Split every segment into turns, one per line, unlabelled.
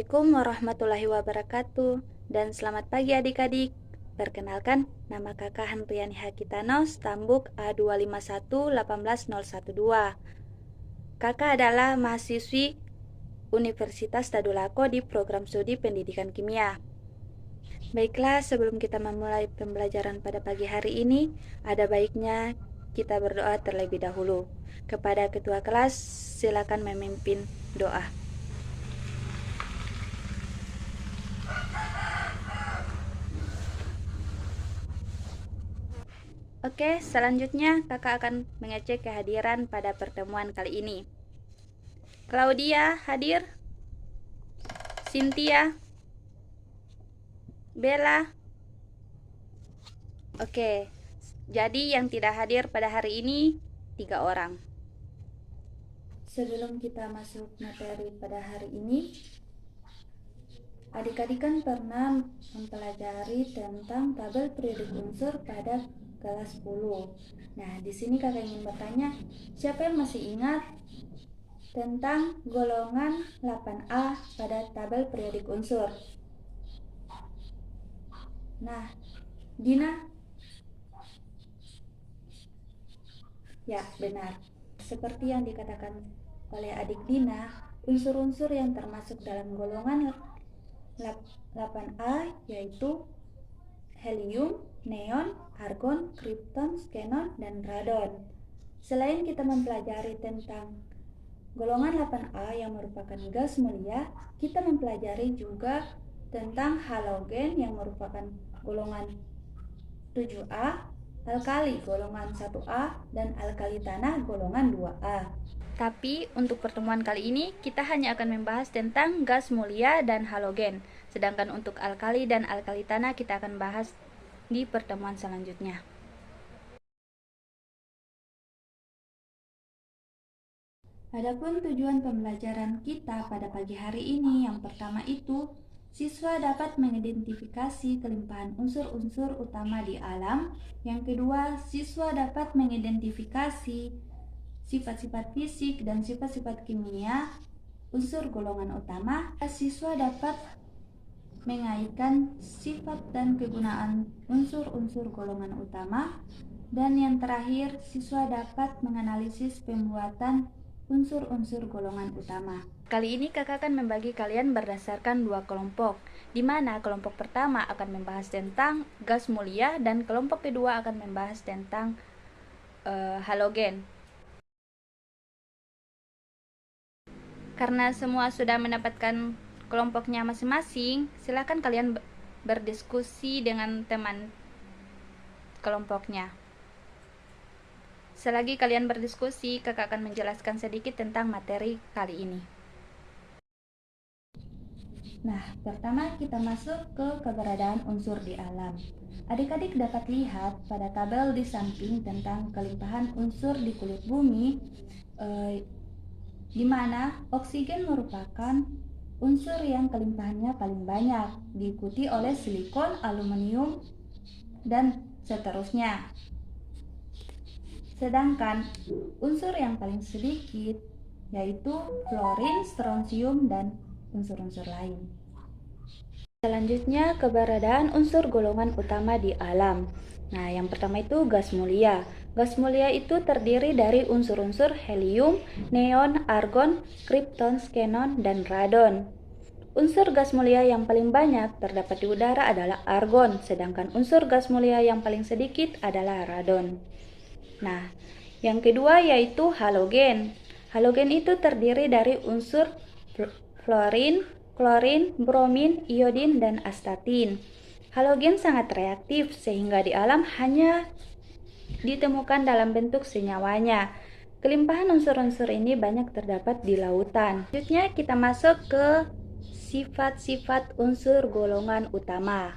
Assalamualaikum warahmatullahi wabarakatuh dan selamat pagi adik-adik. Perkenalkan, nama kakak Handriani Hakitano, Stambuk A251-18012. Kakak adalah mahasiswi Universitas Tadulako di program studi pendidikan kimia. Baiklah, sebelum kita memulai pembelajaran pada pagi hari ini, ada baiknya kita berdoa terlebih dahulu. Kepada ketua kelas, silakan memimpin doa. Oke, selanjutnya kakak akan mengecek kehadiran pada pertemuan kali ini. Claudia hadir, Cynthia, Bella. Oke, jadi yang tidak hadir pada hari ini 3 orang. Sebelum kita masuk materi pada hari ini, adik-adik kan pernah mempelajari tentang tabel periodik unsur pada kelas 10. Nah, di sini kakak ingin bertanya, siapa yang masih ingat tentang golongan 8A pada tabel periodik unsur? Nah, Dina? Ya, benar. Seperti yang dikatakan oleh adik Dina, unsur-unsur yang termasuk dalam golongan 8A yaitu helium, neon, argon, krypton, xenon, dan radon. Selain kita mempelajari tentang golongan 8A yang merupakan gas mulia, kita mempelajari juga tentang halogen yang merupakan golongan 7A, alkali golongan 1A, dan alkali tanah golongan 2A. Tapi untuk pertemuan kali ini kita hanya akan membahas tentang gas mulia dan halogen. Sedangkan untuk alkali dan alkali tanah kita akan bahas di pertemuan selanjutnya. Adapun tujuan pembelajaran kita pada pagi hari ini, yang pertama itu siswa dapat mengidentifikasi kelimpahan unsur-unsur utama di alam. Yang kedua, siswa dapat mengidentifikasi sifat-sifat fisik dan sifat-sifat kimia unsur golongan utama. Siswa dapat mengaitkan sifat dan kegunaan unsur-unsur golongan utama. Dan yang terakhir, siswa dapat menganalisis pembuatan unsur-unsur golongan utama. Kali ini kakak akan membagi kalian berdasarkan 2 kelompok, di mana kelompok pertama akan membahas tentang gas mulia dan kelompok kedua akan membahas tentang halogen. Karena semua sudah mendapatkan kelompoknya masing-masing, silakan kalian berdiskusi dengan teman kelompoknya. Selagi kalian berdiskusi, kakak akan menjelaskan sedikit tentang materi kali ini. Nah, pertama kita masuk ke keberadaan unsur di alam. Adik-adik dapat lihat pada tabel di samping tentang kelimpahan unsur di kulit bumi, di mana oksigen merupakan unsur yang kelimpahannya paling banyak, diikuti oleh silikon, aluminium, dan seterusnya. Sedangkan unsur yang paling sedikit yaitu fluorin, strontium, dan unsur-unsur lain. Selanjutnya, keberadaan unsur golongan utama di alam. Nah, yang pertama itu gas mulia. Gas mulia itu terdiri dari unsur-unsur helium, neon, argon, krypton, xenon, dan radon. Unsur gas mulia yang paling banyak terdapat di udara adalah argon, sedangkan unsur gas mulia yang paling sedikit adalah radon. Nah, yang kedua yaitu halogen. Halogen itu terdiri dari unsur fluorin, klorin, bromin, iodin, dan astatin. Halogen sangat reaktif sehingga di alam hanya ditemukan dalam bentuk senyawanya. Kelimpahan unsur-unsur ini banyak terdapat di lautan. Selanjutnya kita masuk ke sifat-sifat unsur golongan utama.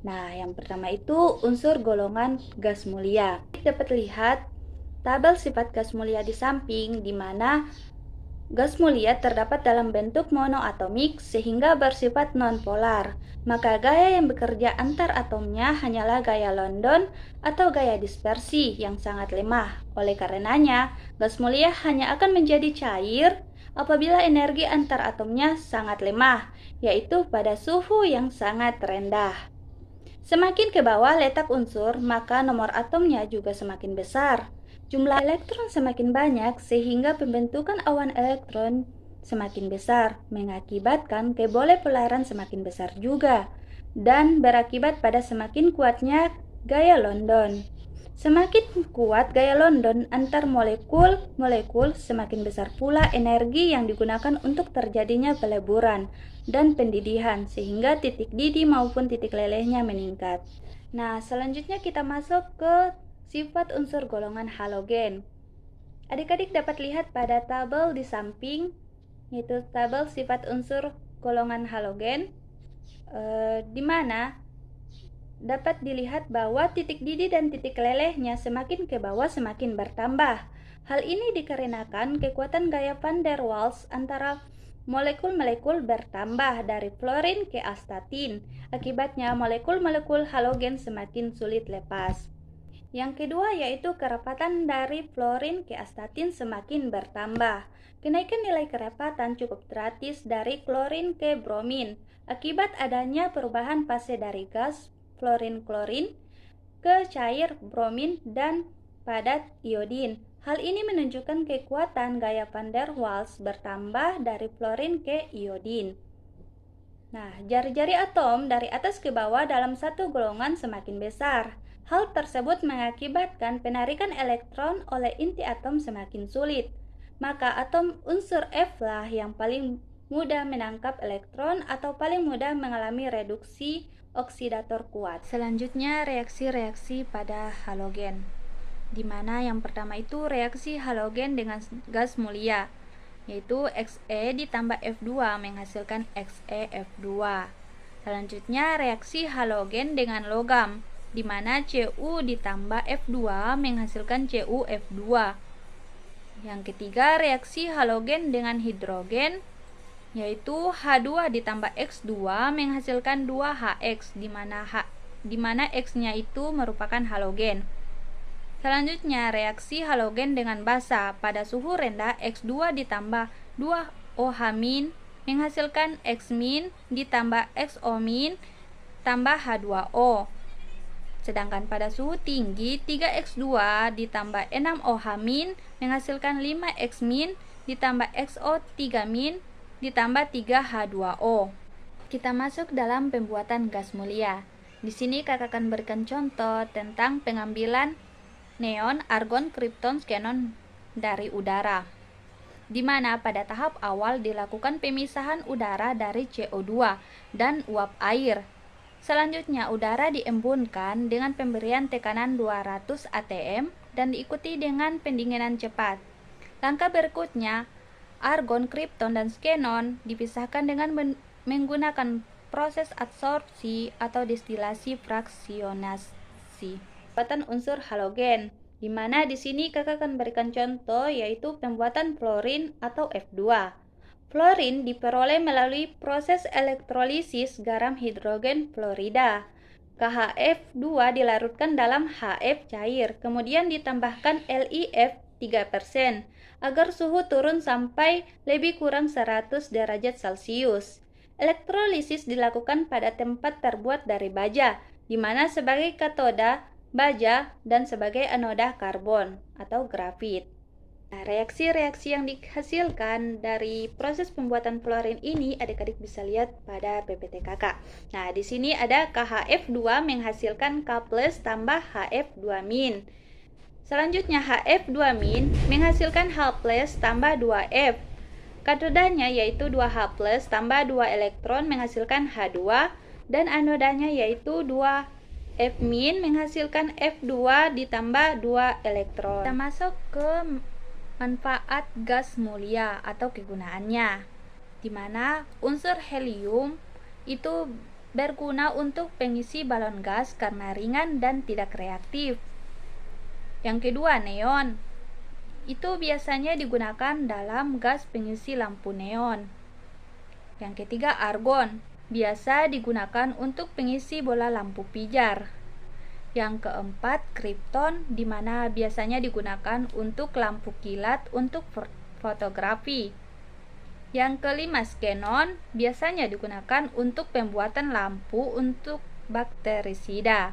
Nah, yang pertama itu unsur golongan gas mulia. Kita dapat lihat tabel sifat gas mulia di samping, di mana gas mulia terdapat dalam bentuk monoatomik sehingga bersifat nonpolar. Maka gaya yang bekerja antar atomnya hanyalah gaya London atau gaya dispersi yang sangat lemah. Oleh karenanya, gas mulia hanya akan menjadi cair apabila energi antar atomnya sangat lemah, yaitu pada suhu yang sangat rendah. Semakin ke bawah letak unsur, maka nomor atomnya juga semakin besar. Jumlah elektron semakin banyak sehingga pembentukan awan elektron semakin besar, mengakibatkan keboleh-polaran semakin besar juga, dan berakibat pada semakin kuatnya gaya London. Semakin kuat gaya London antar molekul, semakin besar pula energi yang digunakan untuk terjadinya peleburan dan pendidihan, sehingga titik didih maupun titik lelehnya meningkat. Nah, selanjutnya kita masuk ke sifat unsur golongan halogen. Adik-adik dapat lihat pada tabel di samping, yaitu tabel sifat unsur golongan halogen, di mana dapat dilihat bahwa titik didih dan titik lelehnya semakin ke bawah semakin bertambah. Hal ini dikarenakan kekuatan gaya van der Waals antara molekul-molekul bertambah dari fluorin ke astatin. Akibatnya molekul-molekul halogen semakin sulit lepas. Yang kedua yaitu kerapatan dari fluorin ke astatin semakin bertambah. Kenaikan nilai kerapatan cukup drastis dari klorin ke bromin akibat adanya perubahan fase dari gas fluorin-klorin ke cair bromin dan padat iodin. Hal ini menunjukkan kekuatan gaya van der Waals bertambah dari fluorin ke iodin. Nah, jari-jari atom dari atas ke bawah dalam satu golongan semakin besar. Hal tersebut mengakibatkan penarikan elektron oleh inti atom semakin sulit. Maka atom unsur F lah yang paling mudah menangkap elektron atau paling mudah mengalami reduksi oksidator kuat. Selanjutnya reaksi-reaksi pada halogen, di mana yang pertama itu reaksi halogen dengan gas mulia, yaitu Xe ditambah F2 menghasilkan XeF2. Selanjutnya reaksi halogen dengan logam, di mana Cu ditambah F2 menghasilkan CuF2. Yang ketiga reaksi halogen dengan hidrogen, yaitu H2 ditambah X2 menghasilkan 2HX, di mana X-nya itu merupakan halogen. Selanjutnya reaksi halogen dengan basa, pada suhu rendah X2 ditambah 2OH- menghasilkan X- ditambah XO- tambah H2O. Sedangkan pada suhu tinggi 3X2 ditambah 6OH- menghasilkan 5X- ditambah XO3- ditambah 3H2O. Kita masuk dalam pembuatan gas mulia. Di sini kakak akan berikan contoh tentang pengambilan neon, argon, kripton, xenon dari udara, di mana pada tahap awal dilakukan pemisahan udara dari CO2 dan uap air. Selanjutnya udara diembunkan dengan pemberian tekanan 200 atm dan diikuti dengan pendinginan cepat. Langkah berikutnya, argon, kripton, dan xenon dipisahkan dengan menggunakan proses adsorpsi atau destilasi fraksionasi. Pembuatan unsur halogen, di mana di sini kakak akan berikan contoh yaitu pembuatan fluorin atau F2. Fluorin diperoleh melalui proses elektrolisis garam hidrogen fluorida. KHF2 dilarutkan dalam HF cair, kemudian ditambahkan LiF 3% agar suhu turun sampai lebih kurang 100 derajat Celcius. Elektrolisis dilakukan pada tempat terbuat dari baja, di mana sebagai katoda baja dan sebagai anoda karbon atau grafit. Nah, reaksi-reaksi yang dihasilkan dari proses pembuatan fluorin ini adik-adik bisa lihat pada PPT kakak. Nah, di sini ada KHF2 menghasilkan K+ tambah HF2-. Selanjutnya HF2- menghasilkan H+ tambah 2F. Katodanya yaitu 2H+ tambah 2 elektron menghasilkan H2 dan anodanya yaitu 2F- menghasilkan F2 ditambah 2 elektron. Kita masuk ke manfaat gas mulia atau kegunaannya, di mana unsur helium itu berguna untuk pengisi balon gas karena ringan dan tidak reaktif. Yang kedua, neon itu biasanya digunakan dalam gas pengisi lampu neon. Yang ketiga, argon biasa digunakan untuk pengisi bola lampu pijar. Yang keempat, kripton, di mana biasanya digunakan untuk lampu kilat untuk fotografi. Yang kelima, xenon biasanya digunakan untuk pembuatan lampu untuk bakterisida.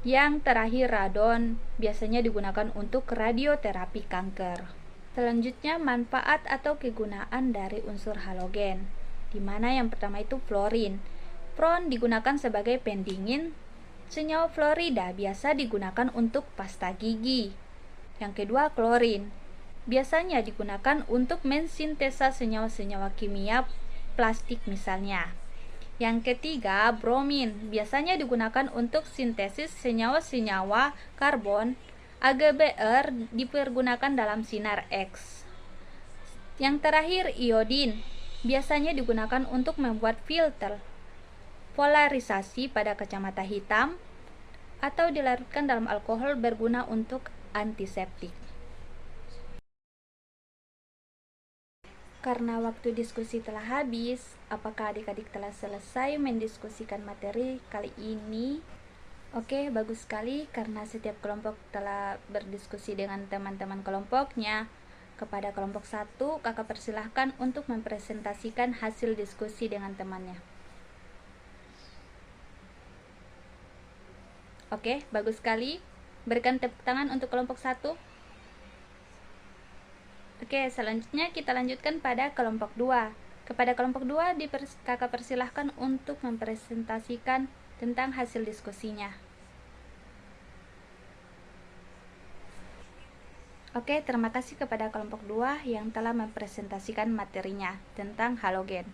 Yang terakhir, radon biasanya digunakan untuk radioterapi kanker. Selanjutnya, manfaat atau kegunaan dari unsur halogen, di mana yang pertama itu fluorin. Fluorin digunakan sebagai pendingin. Senyawa fluorida biasa digunakan untuk pasta gigi. Yang kedua, klorin. Biasanya digunakan untuk mensintesa senyawa-senyawa kimia plastik misalnya. Yang ketiga, bromin. Biasanya digunakan untuk sintesis senyawa-senyawa karbon. AgBr dipergunakan dalam sinar X. Yang terakhir, iodin. Biasanya digunakan untuk membuat filter polarisasi pada kacamata hitam atau dilarutkan dalam alkohol berguna untuk antiseptik. Karena waktu diskusi telah habis, apakah adik-adik telah selesai mendiskusikan materi kali ini? Oke, bagus sekali karena setiap kelompok telah berdiskusi dengan teman-teman kelompoknya. Kepada kelompok 1, kakak persilahkan untuk mempresentasikan hasil diskusi dengan temannya. Oke, bagus sekali. Berikan tepuk tangan untuk kelompok 1. Oke, selanjutnya kita lanjutkan pada kelompok 2. Kepada kelompok 2, kakak persilahkan untuk mempresentasikan tentang hasil diskusinya. Oke, terima kasih kepada kelompok 2 yang telah mempresentasikan materinya tentang halogen.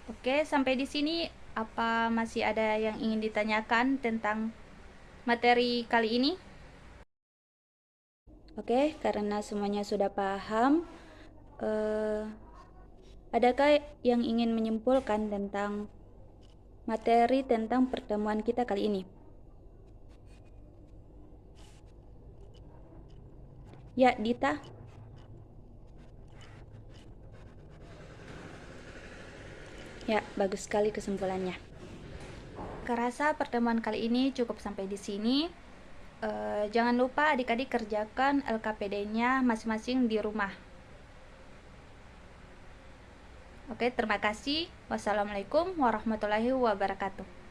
Oke, sampai di sini apa masih ada yang ingin ditanyakan tentang materi kali ini? Oke, karena semuanya sudah paham, adakah yang ingin menyimpulkan tentang materi tentang pertemuan kita kali ini? Ya, Dita. Ya, bagus sekali kesimpulannya. Kerasa pertemuan kali ini cukup sampai di sini. Jangan lupa adik-adik kerjakan LKPD-nya masing-masing di rumah. Oke, terima kasih. Wassalamualaikum warahmatullahi wabarakatuh.